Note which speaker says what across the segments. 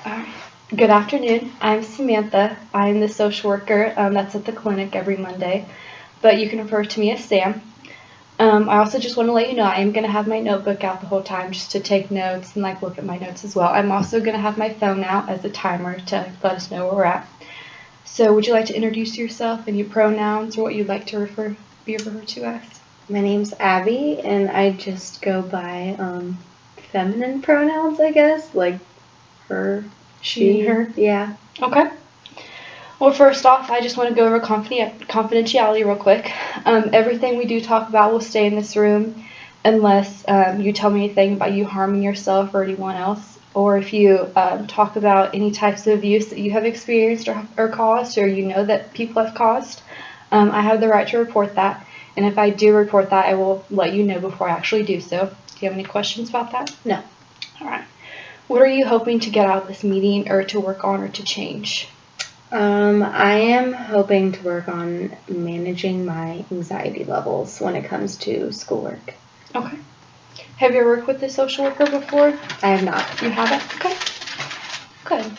Speaker 1: Alright. Good afternoon. I'm Samantha. I'm the social worker that's at the clinic every Monday, but you can refer to me as Sam. I also just want to let you know I am going to have my notebook out the whole time just to take notes and look at my notes as well. I'm also going to have my phone out as a timer to let us know where we're at. So would you like to introduce yourself and your pronouns or what you'd like to be referred to as?
Speaker 2: My name's Abby, and I just go by feminine pronouns, I guess, like her,
Speaker 1: She, her.
Speaker 2: Yeah.
Speaker 1: Okay. Well, first off, I just want to go over confidentiality real quick. Everything we do talk about will stay in this room unless you tell me anything about you harming yourself or anyone else, or if you talk about any types of abuse that you have experienced or caused, or you know that people have caused. I have the right to report that, and if I do report that, I will let you know before I actually do so. Do you have any questions about that?
Speaker 2: No.
Speaker 1: All right. What are you hoping to get out of this meeting or to work on or to change?
Speaker 2: I am hoping to work on managing my anxiety levels when it comes to schoolwork.
Speaker 1: Okay. Have you ever worked with a social worker before?
Speaker 2: I have not.
Speaker 1: You haven't? Okay. Good.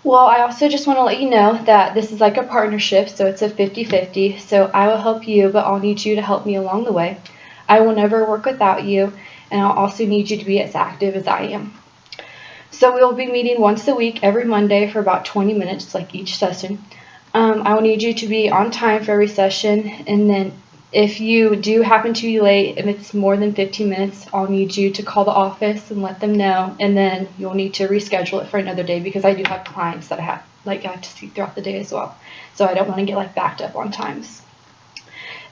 Speaker 1: Well, I also just want to let you know that this is like a partnership, so it's a 50-50. So I will help you, but I'll need you to help me along the way. I will never work without you, and I'll also need you to be as active as I am. So we will be meeting once a week, every Monday for about 20 minutes, like each session. I will need you to be on time for every session, and then if you do happen to be late, if it's more than 15 minutes, I'll need you to call the office and let them know, and then you'll need to reschedule it for another day because I do have clients that I have to see throughout the day as well. So I don't want to get backed up on times.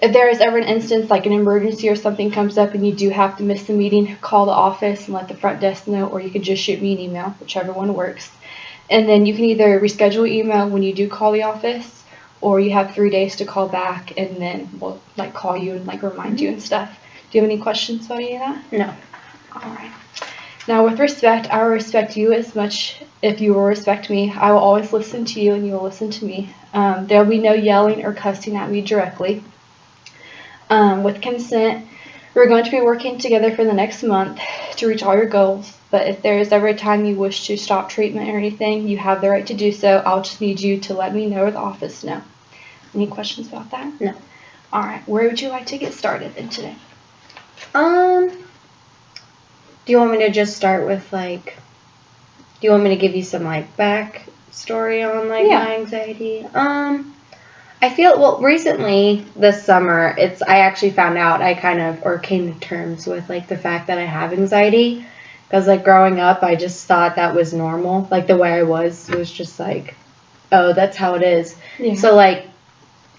Speaker 1: If there is ever an instance, like an emergency or something comes up and you do have to miss the meeting, call the office and let the front desk know, or you could just shoot me an email, whichever one works. And then you can either reschedule email when you do call the office, or you have 3 days to call back, and then we'll call you and remind you and stuff. Do you have any questions about any of that?
Speaker 2: No.
Speaker 1: All right. Now, with respect, I will respect you as much if you will respect me. I will always listen to you and you will listen to me. There will be no yelling or cussing at me directly. With consent, we're going to be working together for the next month to reach all your goals, but if there is ever a time you wish to stop treatment or anything, you have the right to do so. I'll just need you to let me know or the office know. Any questions about that?
Speaker 2: No.
Speaker 1: All right. Where would you like to get started then today?
Speaker 2: Do you want me to just start with do you want me to give you some back story on my anxiety? I feel, recently this summer, I actually found out or came to terms with the fact that I have anxiety, because growing up I just thought that was normal, the way I was just oh, that's how it is.
Speaker 1: Yeah.
Speaker 2: So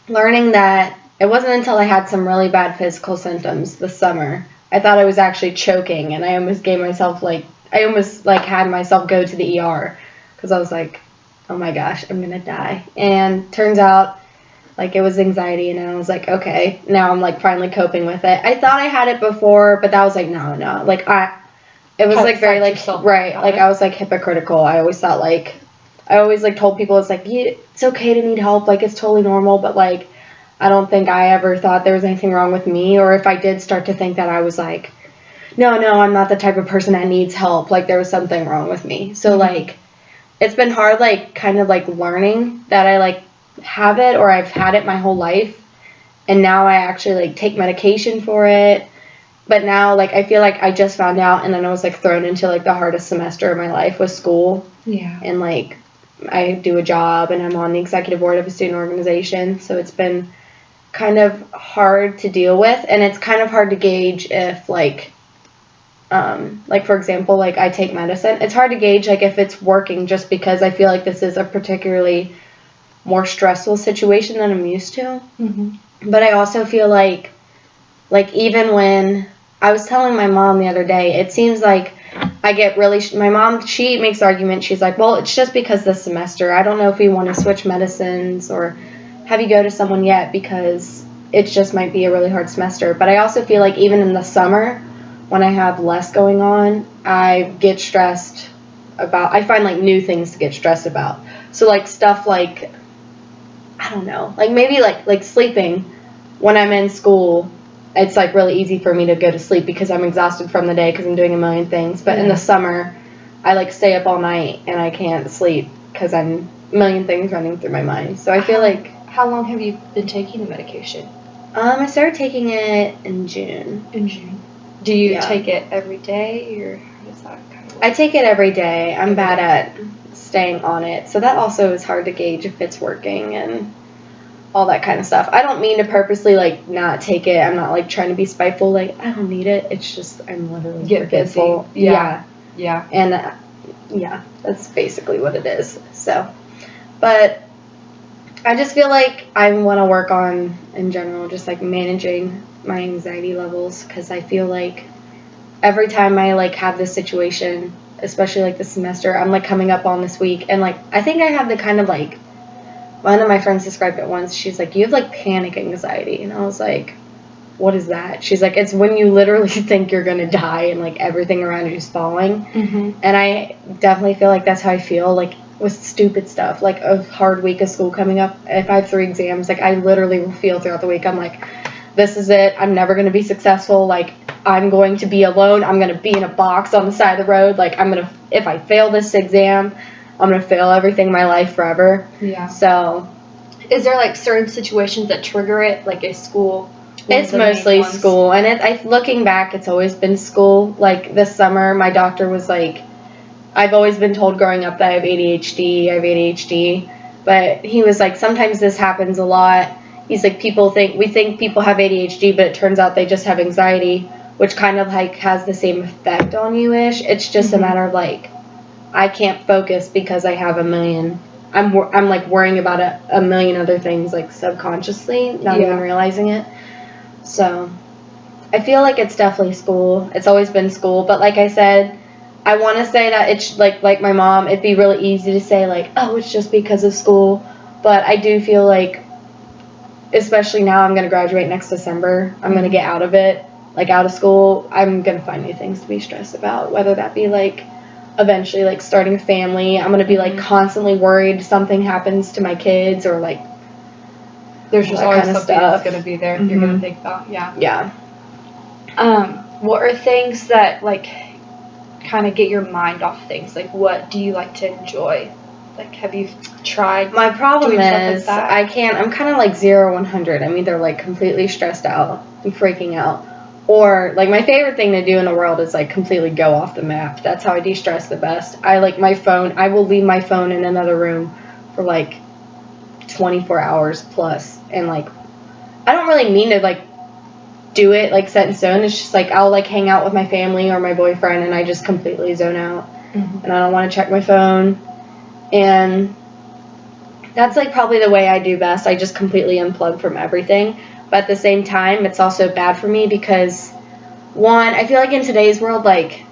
Speaker 2: learning that it wasn't until I had some really bad physical symptoms this summer, I thought I was actually choking, and I almost gave myself had myself go to the ER, because I was oh my gosh, I'm gonna die. And turns out it was anxiety, and I was okay, now I'm finally coping with it. I thought I had it before, but that was no. It was very right. I was hypocritical. I always thought I always told people it's okay to need help, it's totally normal, but I don't think I ever thought there was anything wrong with me, or if I did start to think that, I was no, I'm not the type of person that needs help, there was something wrong with me. So it's been hard learning that I have it, or I've had it my whole life, and now I actually take medication for it. But now I feel I just found out, and then I was thrown into the hardest semester of my life with school.
Speaker 1: Yeah.
Speaker 2: And I do a job, and I'm on the executive board of a student organization, so it's been kind of hard to deal with, and it's kind of hard to gauge if for example, I take medicine. It's hard to gauge if it's working, just because I feel this is a particularly more stressful situation than I'm used to.
Speaker 1: Mm-hmm.
Speaker 2: But I also feel even when I was telling my mom the other day, it seems I get really, my mom, she makes the argument, she's well, it's just because this semester, I don't know if we want to switch medicines or have you go to someone yet, because it just might be a really hard semester. But I also feel even in the summer, when I have less going on, I get stressed about, I find new things to get stressed about. So stuff I don't know, maybe sleeping. When I'm in school, it's really easy for me to go to sleep because I'm exhausted from the day because I'm doing a million things. But in the summer, I like stay up all night and I can't sleep because I'm a million things running through my mind. So I feel like.
Speaker 1: How long have you been taking the medication?
Speaker 2: I started taking it in June.
Speaker 1: In June. Do you take it every day, or how does that kind of work?
Speaker 2: I take it every day. I'm bad at staying on it, so that also is hard to gauge if it's working and all that kind of stuff. I don't mean to purposely like not take it. I'm not like trying to be spiteful. Like I don't need it. It's just I'm literally forgetful.
Speaker 1: Yeah.
Speaker 2: And yeah, that's basically what it is. So, but I just feel like I want to work on, in general, just like managing my anxiety levels, because I feel like every time I like have this situation, especially like this semester, I'm like coming up on this week, and like I think I have the kind of like, one of my friends described it once. She's like, you have like panic anxiety, and I was like, what is that? She's like, it's when you literally think you're gonna die and like everything around you is falling. And I definitely feel like that's how I feel like with stupid stuff, like a hard week of school coming up. If I have 3 exams, like I literally will feel throughout the week, I'm like, this is it, I'm never going to be successful, like I'm going to be alone, I'm going to be in a box on the side of the road, like if I fail this exam, I'm going to fail everything in my life forever.
Speaker 1: Yeah.
Speaker 2: So,
Speaker 1: is there like certain situations that trigger it, like a school?
Speaker 2: It's mostly school, and looking back, it's always been school. Like this summer, my doctor was like, I've always been told growing up that I have ADHD, but he was like, sometimes this happens a lot. He's like, we think people have ADHD, but it turns out they just have anxiety, which kind of like has the same effect on you-ish. It's just a matter of like, I can't focus because I have I'm like worrying about a million other things like subconsciously, not even realizing it. So I feel like it's definitely school. It's always been school, but like I said, I want to say that it's like my mom, it'd be really easy to say like, oh, it's just because of school, but I do feel like, especially now, I'm going to graduate next December, I'm going to get out of it, like out of school, I'm going to find new things to be stressed about, whether that be like eventually like starting a family. I'm going to be like constantly worried something happens to my kids, or like
Speaker 1: there's just always something that's going to be there you're going to think about.
Speaker 2: Yeah.
Speaker 1: What are things that like kind of get your mind off things? Like, what do you like to enjoy? Like, have you tried?
Speaker 2: My problem
Speaker 1: doing
Speaker 2: is
Speaker 1: stuff like that?
Speaker 2: I'm kind of like 0-100. I'm either like completely stressed out and freaking out, or like my favorite thing to do in the world is like completely go off the map. That's how I de-stress the best. I like my phone. I will leave my phone in another room for like 24 hours plus, and like I don't really mean to like do it like set in stone. It's just like I'll like hang out with my family or my boyfriend, and I just completely zone out, and I don't want to check my phone, and that's like probably the way I do best. I just completely unplug from everything. But at the same time, it's also bad for me because, one, I feel like in today's world, like,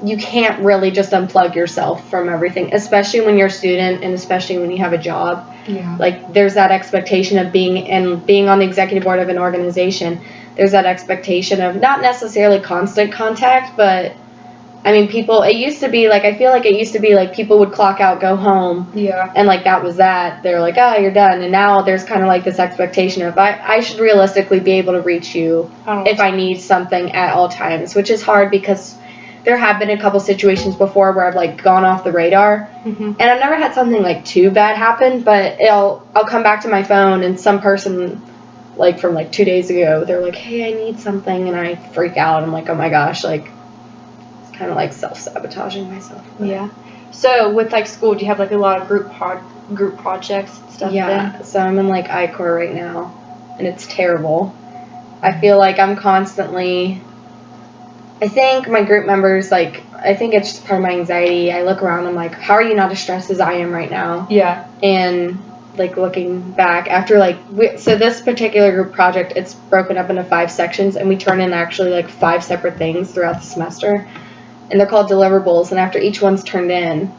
Speaker 2: you can't really just unplug yourself from everything, especially when you're a student and especially when you have a job.
Speaker 1: Yeah.
Speaker 2: Like, there's that expectation of being on the executive board of an organization. There's that expectation of not necessarily constant contact, but I mean, it used to be like, I feel like it used to be like people would clock out, go home.
Speaker 1: Yeah.
Speaker 2: And like that was that. They're like, oh, you're done. And now there's kind of like this expectation of I should realistically be able to reach you if I need something at all times, which is hard because there have been a couple situations before where I've like gone off the radar. And I've never had something like too bad happen, but I'll come back to my phone and some person like from like 2 days ago, they're like, hey, I need something, and I freak out. I'm like, oh my gosh, like it's kind of like self-sabotaging myself.
Speaker 1: Yeah. So with like school, do you have like a lot of group projects and stuff?
Speaker 2: Yeah. So I'm in like I-Corps right now, and it's terrible. I feel like I'm constantly. I think my group members, like, I think it's just part of my anxiety. I look around, I'm like, how are you not as stressed as I am right now?
Speaker 1: Yeah.
Speaker 2: And like looking back after like so this particular group project, it's broken up into 5 sections, and we turn in actually like 5 separate things throughout the semester, and they're called deliverables. And after each one's turned in,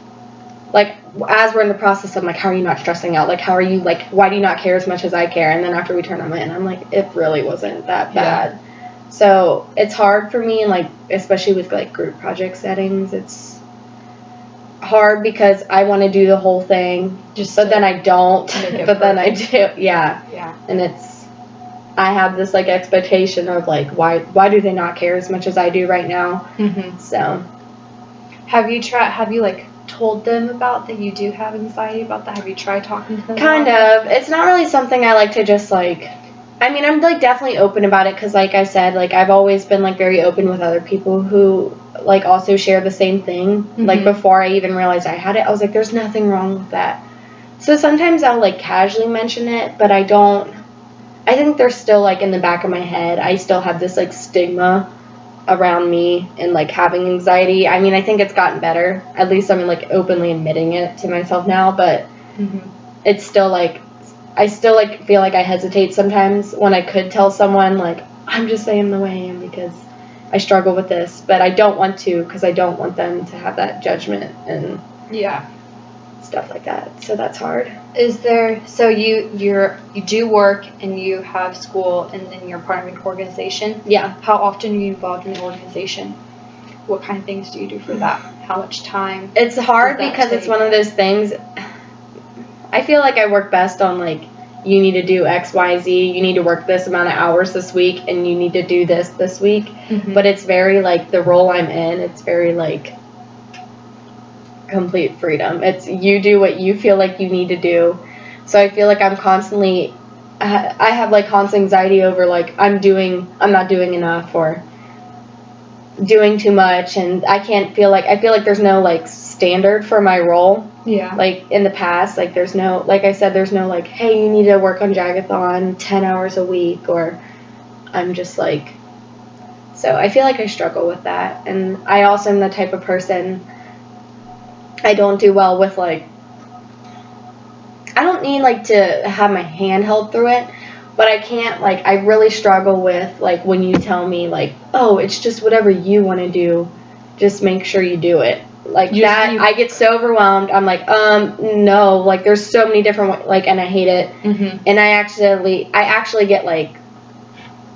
Speaker 2: like as we're in the process, I'm like, how are you not stressing out? Like, how are you, like, why do you not care as much as I care? And then after we turn them in, I'm like, it really wasn't that bad.
Speaker 1: Yeah.
Speaker 2: So it's hard for me, and like especially with like group project settings, it's hard because I want to do the whole thing, but then I don't. But then I do, yeah. And I have this like expectation of like why do they not care as much as I do right now? So
Speaker 1: Have you like told them about that you do have anxiety about that? Have you tried talking to them
Speaker 2: Kind
Speaker 1: about
Speaker 2: of. It's not really something I like to just like. I mean, I'm like definitely open about it because, like I said, like I've always been like very open with other people who like also share the same thing. Like before I even realized I had it, I was like, there's nothing wrong with that. So sometimes I'll like casually mention it, but I don't. I think there's still like in the back of my head, I still have this like stigma around me and like having anxiety. I mean, I think it's gotten better. At least I'm like openly admitting it to myself now, but it's still like I still like feel like I hesitate sometimes when I could tell someone like I'm just saying the way I am because I struggle with this, but I don't want to because I don't want them to have that judgment and stuff like that. So that's hard.
Speaker 1: Is there, so you do work and you have school and then you're part of an organization?
Speaker 2: Yeah.
Speaker 1: How often are you involved in the organization? What kind of things do you do for that? How much time?
Speaker 2: It's hard because it's one of those things. I feel like I work best on like you need to do X, Y, Z. You need to work this amount of hours this week and you need to do this week. But it's very like the role I'm in. It's very like complete freedom. It's you do what you feel like you need to do. So I feel like I'm constantly I have like constant anxiety over like I'm not doing enough or doing too much, and I feel like there's no like standard for my role.
Speaker 1: Yeah.
Speaker 2: Like in the past, like there's no, like I said, there's no like, hey, you need to work on Jagathon 10 hours a week, or I'm just like, so I feel like I struggle with that. And I also am the type of person, I don't do well with like, I don't need like to have my hand held through it, but I can't like, I really struggle with like when you tell me like, oh, it's just whatever you want to do, just make sure you do it. Like I get so overwhelmed. I'm like, no, like there's so many different, like, and I hate it. And I actually get like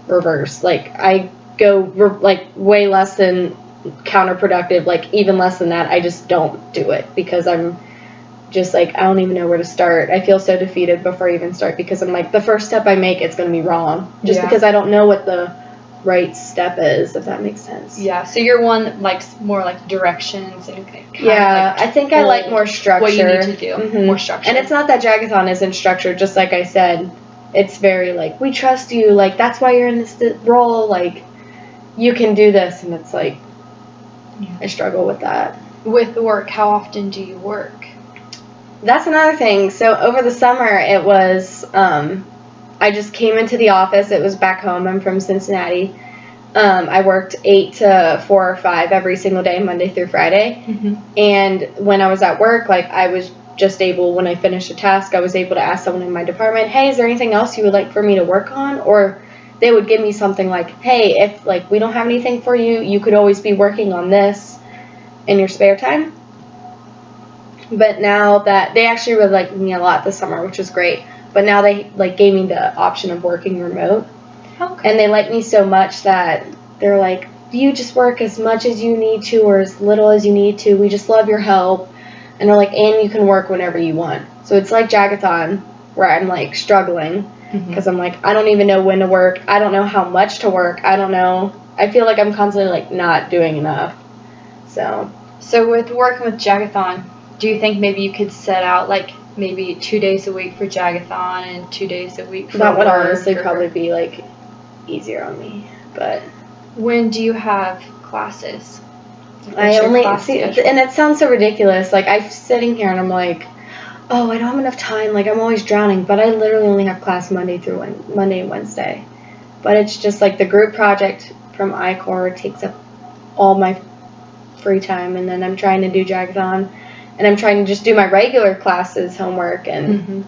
Speaker 2: reverse. Like I go like way less than counterproductive, like even less than that. I just don't do it because I'm just like, I don't even know where to start. I feel so defeated before I even start because I'm like, the first step I make, it's going to be wrong just because I don't know what the right step is, if that makes sense.
Speaker 1: Yeah, so you're one that likes more like directions and kind of
Speaker 2: like I think I like more structure.
Speaker 1: What you need to do, more structure.
Speaker 2: And it's not that Jagathon isn't structured, just like I said. It's very like, we trust you, like that's why you're in this role, like you can do this, and it's like I struggle with that.
Speaker 1: With work, how often do you work?
Speaker 2: That's another thing. So over the summer, it was I just came into the office. It was back home. I'm from Cincinnati. I worked 8 to 4 or 5 every single day, Monday through Friday. And when I was at work, like I was just able, when I finished a task, I was able to ask someone in my department, hey, is there anything else you would like for me to work on? Or they would give me something like, hey, if like we don't have anything for you, you could always be working on this in your spare time. But now that they actually really liked me a lot this summer, which was great. But now they like gave me the option of working remote. Okay. And they like me so much that they're like, you just work as much as you need to or as little as you need to. We just love your help. And they're like, and you can work whenever you want. So it's like Jagathon where I'm like struggling because I'm like, I don't even know when to work. I don't know how much to work. I don't know. I feel like I'm constantly like not doing enough. So
Speaker 1: with working with Jagathon, do you think maybe you could set out like maybe 2 days a week for Jagathon and 2 days a week for
Speaker 2: that would honestly probably be like easier on me. But
Speaker 1: when do you have classes?
Speaker 2: I only see, and it sounds so ridiculous. Like I'm sitting here and I'm like, oh, I don't have enough time. Like I'm always drowning, but I literally only have class Monday and Wednesday. But it's just like the group project from I-Corps takes up all my free time, and then I'm trying to do Jagathon. And I'm trying to just do my regular classes, homework, and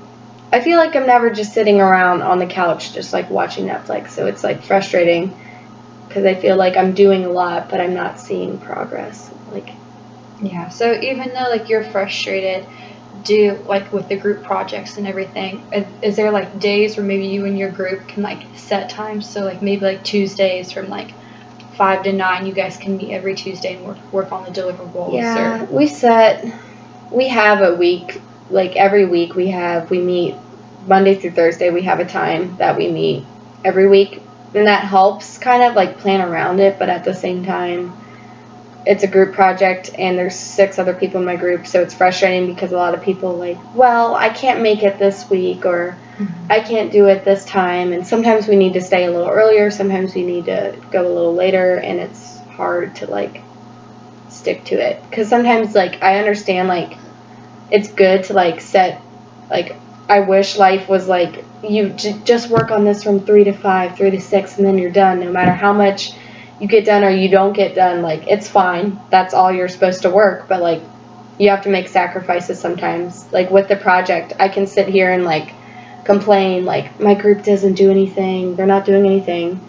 Speaker 2: I feel like I'm never just sitting around on the couch just like watching Netflix. So it's like frustrating because I feel like I'm doing a lot, but I'm not seeing progress. Like,
Speaker 1: yeah. So even though like you're frustrated, do like with the group projects and everything, is there like days where maybe you and your group can like set times? So like maybe like Tuesdays from like 5 to 9, you guys can meet every Tuesday and work on the deliverables.
Speaker 2: Yeah, we have a week, like every week we meet Monday through Thursday. We have a time that we meet every week, and that helps kind of like plan around it, but at the same time, it's a group project and there's 6 other people in my group, so it's frustrating because a lot of people like, well, I can't make it this week, or I can't do it this time, and sometimes we need to stay a little earlier, sometimes we need to go a little later, and it's hard to like stick to it, because sometimes like I understand like it's good to like set, like I wish life was like you just work on this from 3 to 5, 3 to 6, and then you're done, no matter how much you get done or you don't get done, like it's fine, that's all you're supposed to work, but like you have to make sacrifices sometimes. Like with the project, I can sit here and like complain like my group doesn't do anything, they're not doing anything,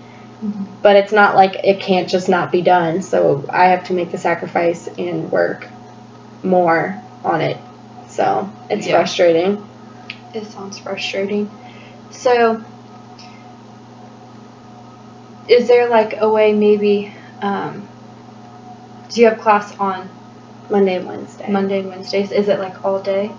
Speaker 2: but it's not like it can't just not be done, so I have to make the sacrifice and work more on it, so it's frustrating.
Speaker 1: It sounds frustrating. So is there like a way maybe, do you have class on
Speaker 2: Monday and Wednesday.
Speaker 1: Monday and Wednesdays? Is it like all day?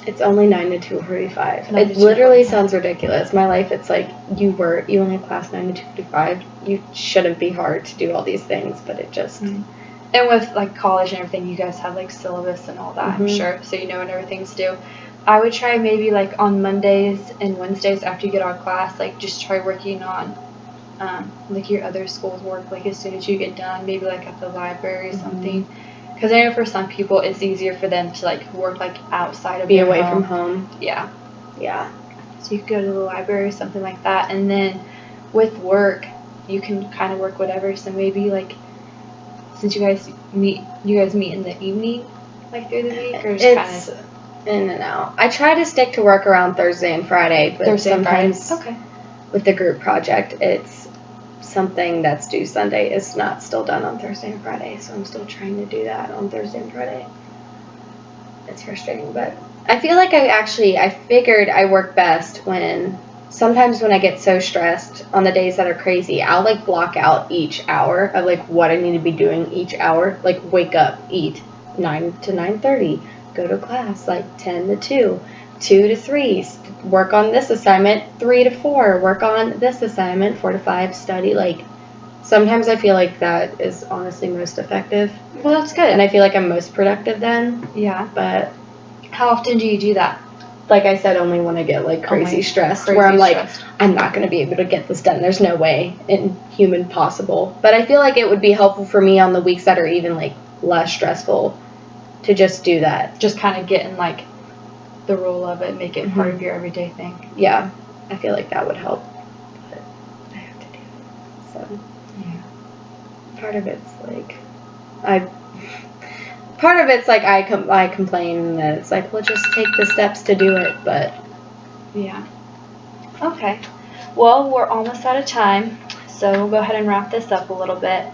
Speaker 2: It's only 9 to 2:45.
Speaker 1: 9
Speaker 2: It
Speaker 1: to
Speaker 2: literally
Speaker 1: 2:45.
Speaker 2: sounds ridiculous. My life, it's like you only have class 9 to 2:45. You shouldn't be hard to do all these things, but it just.
Speaker 1: And with like college and everything, you guys have like syllabus and all that, I'm sure, so you know what everything's due. I would try maybe like on Mondays and Wednesdays after you get out of class, like just try working on like your other school's work, like as soon as you get done, maybe like at the library or something. Because I know for some people it's easier for them to like work like outside of
Speaker 2: Be
Speaker 1: their
Speaker 2: away
Speaker 1: home.
Speaker 2: from home.
Speaker 1: Yeah.
Speaker 2: Yeah.
Speaker 1: So you could go to the library or something like that, and then with work you can kind of work whatever. So maybe like since you guys meet in the evening, like through the week, or just
Speaker 2: It's in and out. I try to stick to work around Thursday and Friday, but sometimes with the group project, it's something that's due Sunday is not still done on Thursday and Friday, so I'm still trying to do that on Thursday and Friday. It's frustrating, but I feel like I figured I work best sometimes when I get so stressed on the days that are crazy, I'll like block out each hour of like what I need to be doing each hour, like wake up, eat, 9 to 9:30, go to class, like 10 to 2, 2 to 3, work on this assignment, 3 to 4, work on this assignment, 4 to 5, study. Like, sometimes I feel like that is honestly most effective.
Speaker 1: Well, that's good.
Speaker 2: And I feel like I'm most productive then.
Speaker 1: Yeah.
Speaker 2: But
Speaker 1: how often do you do that?
Speaker 2: Like I said, only when I get like crazy stressed, where I'm like, I'm not going to be able to get this done. There's no way in human possible. But I feel like it would be helpful for me on the weeks that are even like less stressful to just do that.
Speaker 1: Just kind of get in like the rule of it, make it part of your everyday thing.
Speaker 2: Yeah, I feel like that would help, but I have to do it. So
Speaker 1: yeah,
Speaker 2: part of it's like I complain that it's like, well, just take the steps to do it, but
Speaker 1: yeah. Okay, well, we're almost out of time, so we'll go ahead and wrap this up a little bit.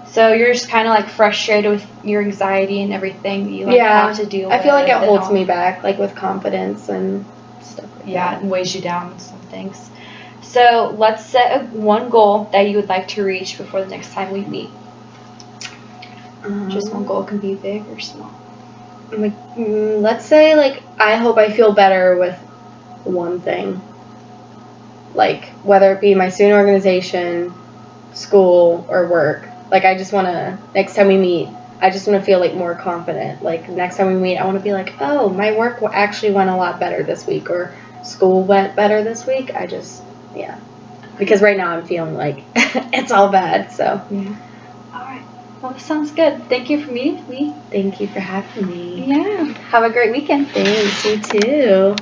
Speaker 1: So you're just kind of like frustrated with your anxiety and everything that you like have to deal with.
Speaker 2: I feel like it holds me back, like with confidence and stuff like that.
Speaker 1: Yeah, and weighs you down with some things. So let's set one goal that you would like to reach before the next time we meet. Just one goal, can be big or small.
Speaker 2: Like, let's say like I hope I feel better with one thing. Like whether it be my student organization, school, or work. Like, I just want to, next time we meet, I just want to feel, like, more confident. Like, next time we meet, I want to be like, oh, my work actually went a lot better this week, or school went better this week. Yeah. Because right now I'm feeling like it's all bad, so.
Speaker 1: Yeah. All right. Well, that sounds good. Thank you for meeting with me.
Speaker 2: Thank you for having me.
Speaker 1: Yeah. Have a great weekend.
Speaker 2: Thanks, you too.